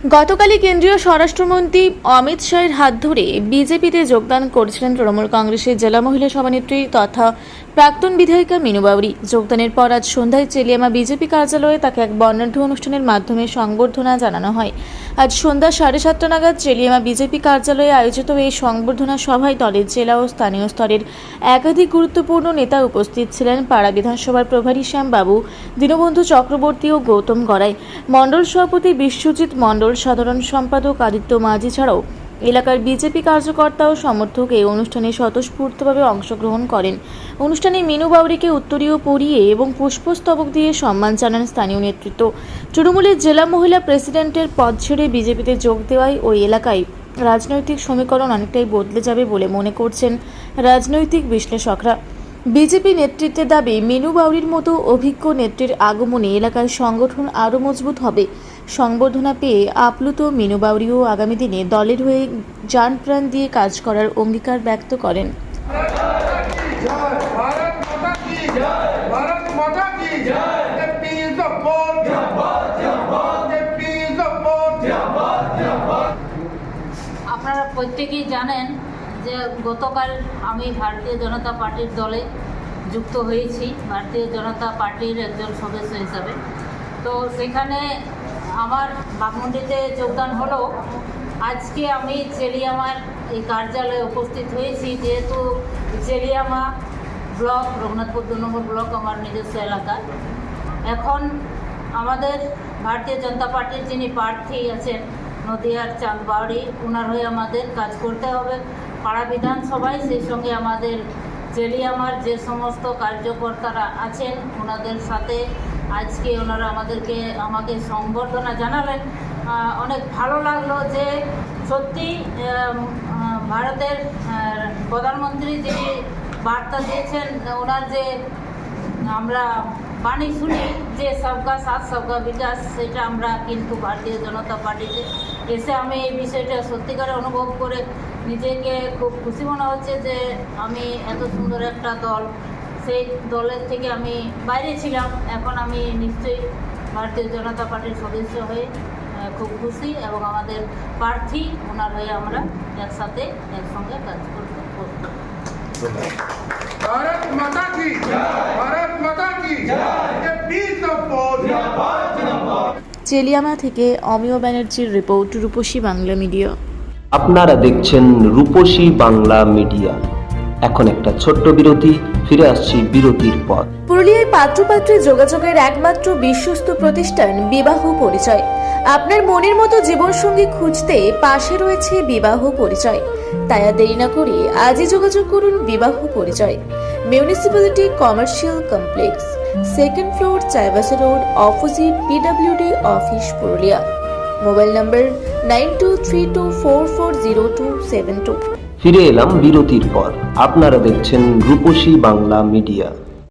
গতকালই কেন্দ্রীয় স্বরাষ্ট্রমন্ত্রী অমিত শাহের হাত ধরে বিজেপিতে যোগদান করেছিলেন তৃণমূল কংগ্রেসের জেলা মহিলা সভানেত্রী তথা প্রাক্তন বিধায়িকা মিনু বাউরি। যোগদানের পর আজ সন্ধ্যায় চেলিয়ামা বিজেপি কার্যালয়ে তাকে এক বর্ণাঢ্য অনুষ্ঠানের মাধ্যমে সংবর্ধনা জানানো হয়। আজ সন্ধ্যা 7:30 নাগাদ চেলিয়ামা বিজেপি কার্যালয়ে আয়োজিত এই সংবর্ধনা সভায় দলের জেলা ও স্থানীয় স্তরের একাধিক গুরুত্বপূর্ণ নেতা উপস্থিত ছিলেন। পাড়া বিধানসভার প্রভারী শ্যামবাবু, দীনবন্ধু চক্রবর্তী ও গৌতম গড়াই, মণ্ডল সভাপতি বিশ্বজিৎ মণ্ডল, সাধারণ সম্পাদক আদিত্য মাঝি ছাড়াও এলাকার বিজেপি কার্যকর্তা ও সমর্থক এই অনুষ্ঠানে স্বতঃস্ফূর্তভাবে অংশগ্রহণ করেন। অনুষ্ঠানে মিনু বাউরিকে উত্তরীয় পরিয়ে এবং পুষ্পস্তবক দিয়ে সম্মান জানান স্থানীয় নেতৃত্ব। তৃণমূলের জেলা মহিলা প্রেসিডেন্টের পদ ছেড়ে বিজেপিতে যোগ দেওয়ায় ওই এলাকায় রাজনৈতিক সমীকরণ অনেকটাই বদলে যাবে বলে মনে করছেন রাজনৈতিক বিশ্লেষকরা। বিজেপি নেতৃত্বের দাবি, মিনু বাউরির মতো অভিজ্ঞ নেত্রীর আগমনে এলাকার সংগঠন আরও মজবুত হবে। সংবর্ধনা পেয়ে আপ্লুত মিনু বাউরিও আগামী দিনে দলের হয়ে জান প্রাণ দিয়ে কাজ করার অঙ্গীকার ব্যক্ত করেন। আপনারা প্রত্যেকেই জানেন যে গতকাল আমি ভারতীয় জনতা পার্টির দলে যুক্ত হয়েছি, ভারতীয় জনতা পার্টির একজন সদস্য হিসাবে। তো সেখানে আমার বাঘমুন্ডিতে যোগদান হলো। আজকে আমি চেলিয়ামার এই কার্যালয়ে উপস্থিত হয়েছি, যেহেতু চেলিয়ামা ব্লক, রঘুনাথপুর 2 নম্বর ব্লক আমার নিজস্ব এলাকা। এখন আমাদের ভারতীয় জনতা পার্টির যিনি প্রার্থী আছেন নদিয়ার চাঁদ বাউরি, ওনার হয়ে আমাদের কাজ করতে হবে পাড়া বিধানসভায়। সেই সঙ্গে আমাদের চেলিয়ামার যে সমস্ত কার্যকর্তারা আছেন ওনাদের সাথে আজকে ওনারা আমাকে সংবর্ধনা জানালেন। অনেক ভালো লাগলো যে সত্যি ভারতের প্রধানমন্ত্রী যিনি বার্তা দিয়েছেন, ওনার যে আমরা বাণী শুনি যে সবকা সাথ সবকা বিকাশ, সেটা আমরা কিন্তু ভারতীয় জনতা পার্টিতে এসে আমি এই বিষয়টা সত্যিকারে অনুভব করে নিজেকে খুব খুশি মনে হচ্ছে যে আমি এত সুন্দর একটা দল, সেই দলের থেকে আমি বাইরে ছিলাম, এখন আমি নিশ্চয়ই ভারতীয় জনতা পার্টির সদস্য হয়ে খুব খুশি এবং আমাদের প্রার্থী ওনার হয়ে আমরা একসাথে একসঙ্গে কাজ করতে প্রস্তুত। भारत माता की भारत माता की চেলিয়ামা থেকে অমিয় ব্যানার্জির রিপোর্ট, রূপসী বাংলা মিডিয়া। আপনারা দেখছেন রূপসী বাংলা মিডিয়া। এখন একটা ছোট্ট বিরতি, ফিরে আসছি বিরতির পর। পুরুলিয়ায় পাত্রপাত্রী যোগাযোগের একমাত্র বিশ্বস্ত প্রতিষ্ঠান বিবাহ পরিচয়। আপনার মনের মতো জীবনসঙ্গী খুঁজতে পাশে রয়েছে বিবাহ পরিচয়। তাই আর দেরি না করে আজই যোগাযোগ করুন বিবাহ পরিচয়। Municipality commercial complex, 2nd floor, Chaibasa road, opposite PWD office, Purulia. Mobile নম্বর 9232440272। ফিরে এলাম বিরতির পর। আপনারা দেখছেন রূপসী বাংলা মিডিয়া।